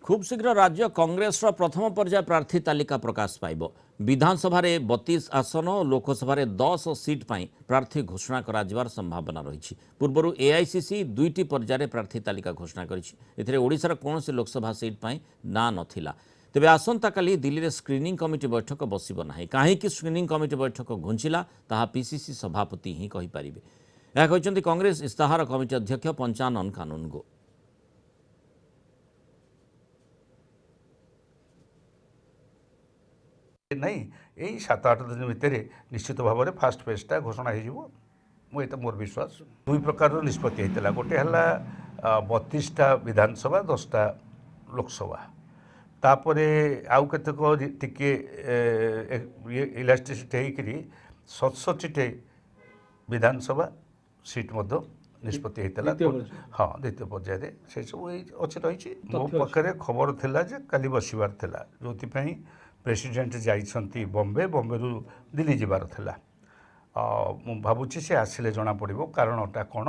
खूब शीघ्र राज्य कांग्रेस प्रथम पर्याय प्रार्थी तालिका प्रकाश पाइब। विधानसभा 32 आसन और लोकसभा 10 सीट पर प्रार्थी घोषणा कर संभावना रही। पूर्व एआईसीसी 2टी पर्यायर प्रार्थी तालिका घोषणा कर कौन लोकसभा सीट पर ना नथिला। तेबे आसंता काली दिल्ली में स्क्रीनिंग कमिटी बैठक बसिब नाही। कहीं स्क्रीनिंग कमिटी बैठक घुंचिला ताहा पीसीसी सभापति ही कहिपारिबे। यह कहते कांग्रेस इस्ताहार कमिटी अध्यक्ष पंचानन कानूनगो। नहीं यही 7-8 दिन भितर निश्चित भाव में फास्ट फेजटा घोषणा हो मोर विश्वास। दुई प्रकार निष्पत्ति होता गोटे है 32टा विधानसभा 10टा लोकसभा तापरे आउ केतक टिके इलास्टिसिटी होकर 67टे विधानसभा सीट निष्पत्ति होता। हाँ द्वितीय पर्यायर से सब अच्छे रही। मो पाखे खबर थिला जे काली बसबार थिला जो प्रेसिडेंट जाइछंती बॉम्बे रु दिल्ली जीवार थिला। भावुची से आसिले जना पड़ो कारणटा कौन।